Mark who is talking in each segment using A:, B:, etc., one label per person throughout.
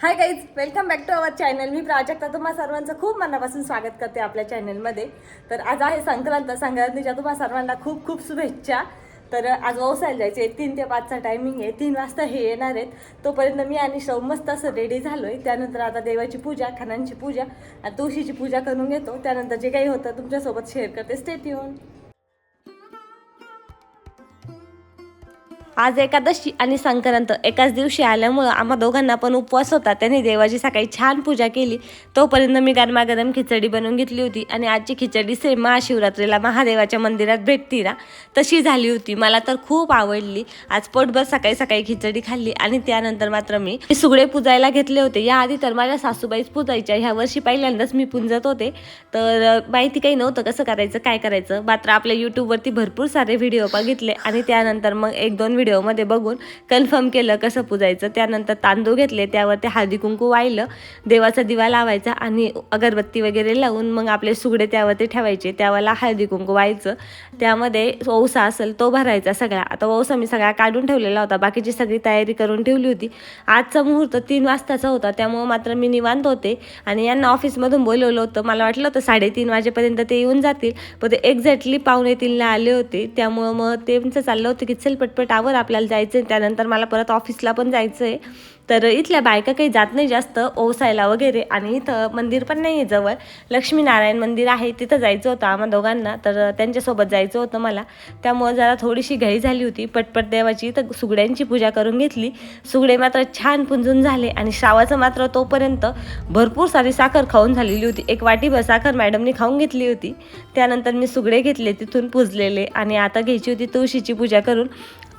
A: High guys, welcome back to our channel. मी प्राजक्ता तुम्हा सर्वांचं खूप मनापासून स्वागत करते आपल्या चॅनलमध्ये. तर आज आहे संक्रांतीच्या तुम्हा सर्वांना खूप खूप शुभेच्छा. तर आज व्यवसायाला जायचे आहे, 3 ते 5चा टायमिंग आहे. 3 वाजता हे येणार आहेत. तोपर्यंत मी आणि शव मस्त असं रेडी झालोय. त्यानंतर आता देवाची पूजा, खणांची पूजा आणि तुळशीची पूजा करून घेतो. त्यानंतर जे काही होतं तुमच्यासोबत शेअर करते. Stay tune. आज एकादशी आणि संक्रांत एकाच दिवशी आल्यामुळं आम्हा दोघांना पण उपवास होता. त्याने देवाची सकाळी छान पूजा केली. तोपर्यंत मी गरमागरम खिचडी बनवून घेतली होती आणि आजची खिचडी सेम महाशिवरात्रीला महादेवाच्या मंदिरात भेटती ना तशी झाली होती. मला तर खूप आवडली. आज पोटभर सकाळी सकाळी खिचडी खाल्ली आणि त्यानंतर मात्र मी सुगडे पुजायला घेतले होते. याआधी तर माझ्या सासूबाईच पुजायच्या, ह्या वर्षी पहिल्यांदाच मी पुंजत होते. तर माहिती काही नव्हतं कसं करायचं काय करायचं. मात्र आपल्या यूट्यूबवरती भरपूर सारे व्हिडिओ बघितले आणि त्यानंतर मग 1-2 व्हिडिओमध्ये बघून कन्फर्म केलं कसं पुजायचं. त्यानंतर तांदूळ घेतले, त्यावरती हळदी कुंकू वाहिलं, देवाचा दिवा लावायचा आणि अगरबत्ती वगैरे लावून मग आपले सुगडे त्यावरती ठेवायचे. त्यावेळेला हळदी कुंकू व्हायचं. त्यामध्ये वौसा असेल तो भरायचा सगळा. आता वौसा मी सगळा काढून ठेवलेला होता, बाकीची सगळी तयारी करून ठेवली होती. आजचा मुहूर्त 3 वाजताचा होता, त्यामुळे मात्र मी निवांत होते आणि यांना ऑफिसमधून बोलवलं होतं. मला वाटलं होतं 3:30 वाजेपर्यंत ते येऊन जातील, पण ते एक्झॅक्टली 2:45ला आले होते. त्यामुळं मग त्यांचं चाललं होतं की चल पटपट आवर, आपल्याला जायचं आहे. त्यानंतर मला परत ऑफिसला पण जायचं आहे. तर इथल्या बायका काही जात नाही जास्त ओसायला वगैरे. आणि इथं मंदिर पण नाही आहे जवळ, लक्ष्मीनारायण मंदिर आहे, तिथं जायचं होतं आम्हा दोघांना. तर त्यांच्यासोबत जायचं होतं मला. त्यामुळं जरा थोडीशी घाई झाली होती. पटपट देवाची तर सुगड्यांची पूजा करून घेतली. सुगडे मात्र छान पुंजून झाले आणि श्रावाचं मात्र तोपर्यंत भरपूर सारी साखर खाऊन झालेली होती. 1 वाटीभर साखर मॅडमनी खाऊन घेतली होती. त्यानंतर मी सुगडे घेतले तिथून पुजलेले आणि आता घ्यायची होती तुळशीची पूजा करून.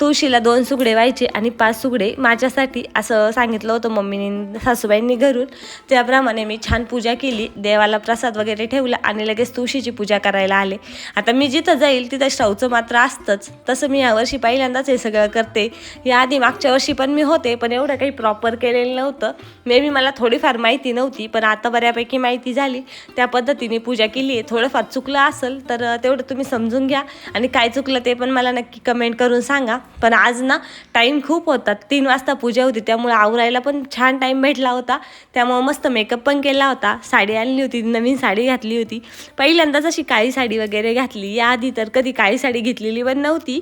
A: तुळशीला 2 सुगडे व्हायचे आणि 5 सुगडे माझ्यासाठी असं सांगितलं होतं मम्मीने सासूबाईंनी घरून. त्याप्रमाणे मी छान पूजा केली, देवाला प्रसाद वगैरे ठेवला आणि लगेच तुळशीची पूजा करायला आले. आता मी जिथं जाईल तिथं श्रावचं मात्र असतंच. तसं मी यावर्षी पहिल्यांदाच हे सगळं करते. याआधी मागच्या वर्षी पण मी होते, पण एवढं काही प्रॉपर केलेलं नव्हतं. मे बी मला थोडीफार माहिती नव्हती, पण आता बऱ्यापैकी माहिती झाली. त्या पद्धतीने पूजा केली आहे. थोडंफार चुकलं असेल तर तेवढं तुम्ही समजून घ्या आणि काय चुकलं ते पण मला नक्की कमेंट करून सांगा. पण आज ना टाईम खूप होता, 3 वाजता पूजा होती, त्यामुळे आवरायला पण छान टाईम भेटला होता. त्यामुळे मस्त मेकअप पण केला होता. साडी आणली होती, नवीन साडी घातली होती. पहिल्यांदाच अशी काळी साडी वगैरे घातली. याआधी तर कधी काळी साडी घेतलेली पण नव्हती.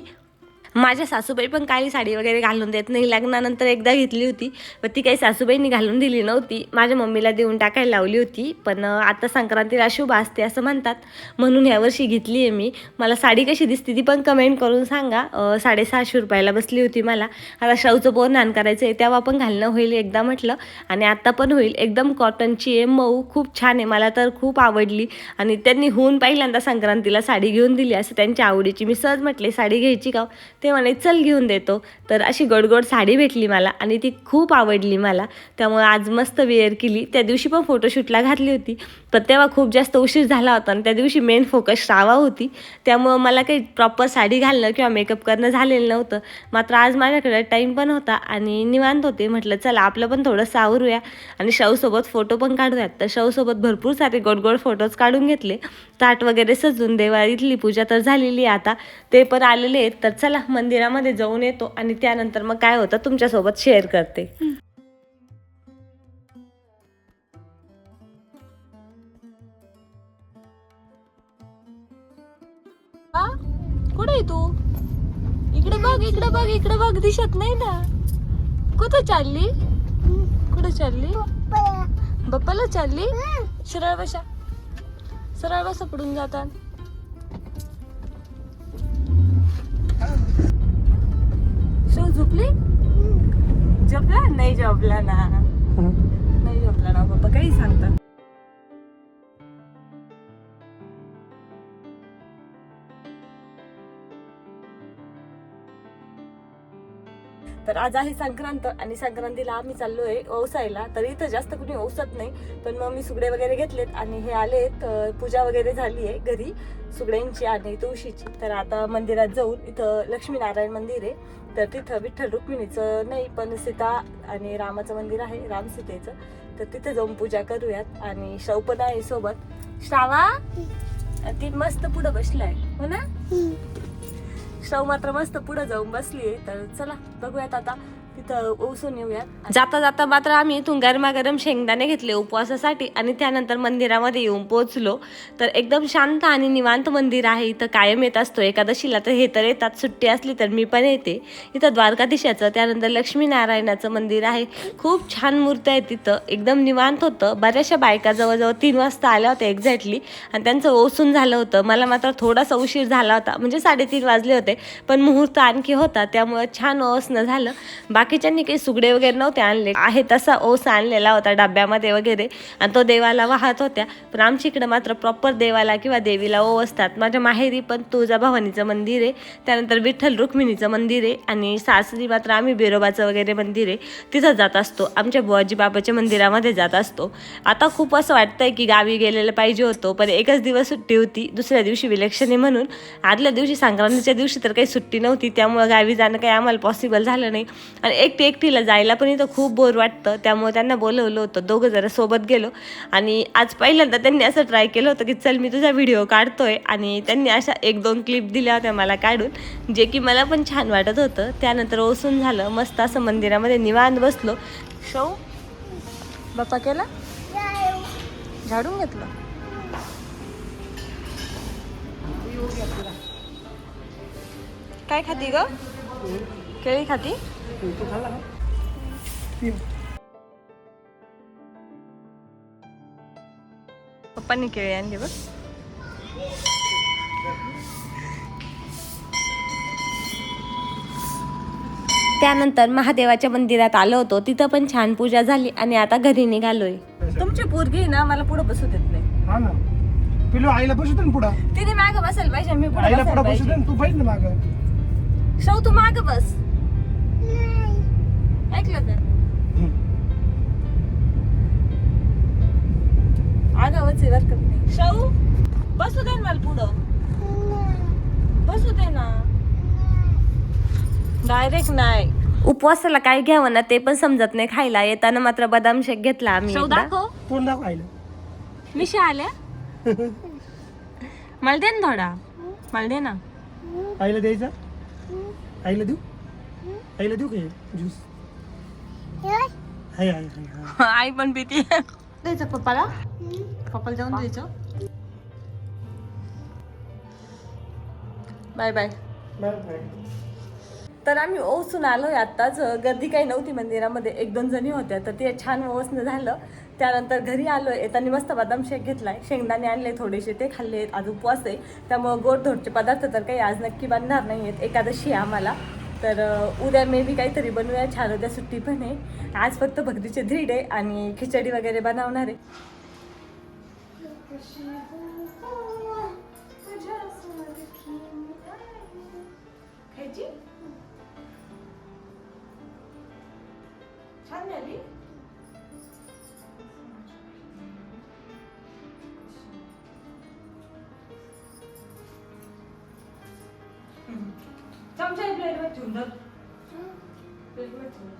A: माझ्या सासूबाई पण काळी साडी वगैरे घालून देत नाही. लग्नानंतर एकदा घेतली होती, पण ती काही सासूबाईंनी घालून दिली नव्हती. माझ्या मम्मीला देऊन टाकायला लावली होती. पण आता संक्रांतीला शुभ असते असं म्हणतात, म्हणून यावर्षी घेतली आहे मी. मला साडी कशी दिसते ती पण कमेंट करून सांगा. 650 रुपयाला बसली होती मला. आता शाहूचं बोरनान करायचं आहे, तेव्हा पण घालणं होईल एकदा म्हटलं आणि आता पण होईल. एकदम कॉटनची आहे, मऊ, खूप छान आहे. मला तर खूप आवडली आणि त्यांनी होऊन पहिल्यांदा संक्रांतीला साडी घेऊन दिली असं त्यांच्या आवडीची. मी सहज म्हटले साडी घ्यायची का, ते म्हणे चल घेऊन देतो. तर अशी गोडगोड साडी भेटली मला आणि ती खूप आवडली मला. त्यामुळे आज मस्त वेअर केली. त्या दिवशी पण फोटोशूटला घातली होती, पण तेव्हा खूप जास्त उशीर झाला होता आणि त्या दिवशी मेन फोकस श्रावा होती. त्यामुळं मला काही प्रॉपर साडी घालणं किंवा मेकअप करणं झालेलं नव्हतं. मात्र आज माझ्याकडे टाईम पण होता आणि निवांत होते. म्हटलं चला आपलं पण थोडंसं आवरूया आणि शाहूसोबत फोटो पण काढूयात. तर शाहूसोबत भरपूर सारे गोड फोटोज काढून घेतले. ताट वगैरे सजून देवाळीतली पूजा तर झालेली आहे. आता ते पण आलेले आहेत. तर चला मंदिरामध्ये जाऊन येतो आणि त्यानंतर मग काय होतं तुमच्यासोबत शेअर करते. कुठे आहे तू? इकडे बघ, इकडे बघ, इकडे बघ, दिसत नाही ना. कुठं चालली? कुठं चालली? बाप्पाला चालली? सरळ बसा, सरळ बसा, पडून जातात. शो झोपली? झोपला नाही? झोपला ना, नाही झोपला ना बाप्पा, काही सांगतात. तर आज आहे संक्रांत आणि संक्रांतीला आम्ही चाललोय ओसायला. तर इथं जास्त कुणी ओसत नाही, पण मग मी सुगडे वगैरे घेतलेत आणि हे आलेत. पूजा वगैरे झाली आहे घरी सुगड्यांची आणि तुळशीची. तर आता मंदिरात जाऊन, इथं लक्ष्मीनारायण मंदिर आहे, तर तिथं विठ्ठल रुक्मिणीचं नाही पण सीता आणि रामाचं मंदिर आहे, राम सीतेचं. तर तिथं जाऊन पूजा करूयात आणि शव पण आहे सोबत. श्रावा ती मस्त पुढं बसलाय हो ना. श्राव मात्र मस्त पुढे जाऊन बसली. तर चला बघूयात आता तिथं ओसून येऊया. जाता जाता मात्र आम्ही इथून गरमागरम शेंगदाणे घेतले उपवासासाठी आणि त्यानंतर मंदिरामध्ये येऊन पोहोचलो. तर एकदम शांत आणि निवांत मंदिर आहे. इथं कायम येत असतो एकादशीला, तर हे तर येतात, सुट्टी असली तर मी पण येते. इथं द्वारकाधीशाचं त्यानंतर लक्ष्मीनारायणाचं मंदिर आहे. खूप छान मूर्ती आहे तिथं, एकदम निवांत होतं. बऱ्याचशा बायका जवळजवळ 3 वाजता आल्या होत्या एक्झॅक्टली आणि त्यांचं ओसून झालं होतं. मला मात्र थोडासा उशीर झाला होता, म्हणजे 3:30 वाजले होते, पण मुहूर्त आणखी होता त्यामुळं छान ओसनं झालं. बाकीच्यांनी काही सुगडे वगैरे नव्हते आणले, आहे तसा ओस आणलेला होता डब्यामध्ये वगैरे आणि तो देवाला वाहत होत्या. पण आमच्या इकडं मात्र प्रॉपर देवाला किंवा देवीला ओवसतात. माझ्या माहेरी पण तुळजाभवानीचं मंदिर आहे, त्यानंतर विठ्ठल रुक्मिणीचं मंदिर आहे आणि सासरी मात्र आम्ही बिरोबाचं वगैरे मंदिर आहे तिथं जात असतो. आमच्या बुवाजी बाबाच्या मंदिरामध्ये जात असतो. आता खूप असं वाटतंय की गावी गेलेलं पाहिजे होतं, पण एकच दिवस सुट्टी होती, दुसऱ्या दिवशी विलक्षण आहे म्हणून. आदल्या दिवशी संक्रांतीच्या दिवशी तर काही सुट्टी नव्हती, त्यामुळं गावी जाणं काही आम्हाला पॉसिबल झालं नाही आणि एकटीला जायला पण इथं खूप बोर वाटतं. त्यामुळे त्यांना बोलवलं होतं, दोघं जरा सोबत गेलो आणि आज पहिल्यांदा त्यांनी असं ट्राय केलं होतं की चल मी तुझा व्हिडिओ काढतोय आणि त्यांनी अशा 1-2 क्लिप दिल्या होत्या मला काढून, जे की मला पण छान वाटत होतं. त्यानंतर ओसून झालं, मस्त असं मंदिरामध्ये निवांत बसलो. शो बाप्पा केला, झाडून घेतलं. काय खाती ग? केळी खाती? पप्पांनी केळी आणली बघ. त्यानंतर महादेवाच्या मंदिरात आलो होतो, तिथं पण छान पूजा झाली आणि आता घरी निघालोय. तुमची पोरगी ना मला पुढे बसू देत नाही.
B: हा ना, पिलू आईला बसू दे ना पुढं.
A: तिने मागं बसायला पाहिजे, मी पुढे
B: आईला
A: बसायला
B: पुढं बसू दे
A: पाहिजे.
B: ना, तू पाहिजे ना मागं.
A: शौ तू मागं बस. ऐकलं का? आगावच आहे बरं का मी. शौ बसू दे ना मला पुढं, बसू दे ना. डायरेक्ट नाही. उपवासाला काय घ्यावं ना ते पण समजत नाही खायला. येताना मात्र बदाम शेक घेतला आम्ही.
B: तोंड दाखव आईला.
A: मिशा आल्या. मला दे ना थोडा, मला दे ना.
B: आईला द्यायचा, आईला देऊ, आईला देऊ काय ज्यूस? हाय हाय हाय.
A: आई पण पिती. द्यायचं पप्पाला, पप्पाला जाऊन द्यायचं. Bye bye.
B: Bye bye.
A: तर आम्ही ओसून आलोय आत्ताच. गर्दी काही नव्हती मंदिरामध्ये, 1-2 जणी होत्या, तर ते छान ओसनं झालं. त्यानंतर घरी आलोय. येताना मस्त बदाम शेक घेतलाय, शेंगदाणे आणले थोडेसे, ते खाल्ले. आज उपवास आहे त्यामुळं गोडधोडचे पदार्थ तर काही आज नक्की बनणार नाही आहेत, एकादशी आहे आम्हाला. तर उद्या मे बी काहीतरी बनवूया छान, उद्या सुट्टी पण आहे. आज फक्त भक्तीचे धीड आहे आणि खिचडी वगैरे बनवणार आहे. छान झाली. चमचा प्लेट मध्ये ठेवून धर. प्लेट मध्ये ठेवून.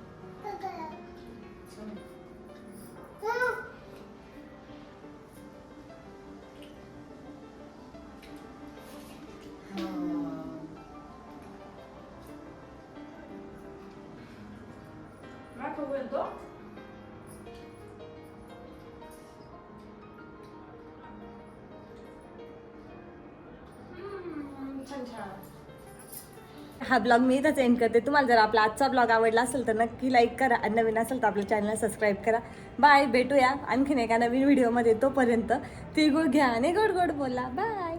A: हा ब्लॉग मी इथंच एंड करते. तुम्हाला जर आपला आजचा ब्लॉग आवडला असेल तर नक्की लाईक करा आणि नवीन असेल तर आपल्या चॅनलला सबस्क्राईब करा. बाय, भेटूया आणखीन एका नवीन व्हिडिओमध्ये. तोपर्यंत तिळगुळ घ्या आणि गोड गोड बोला. बाय.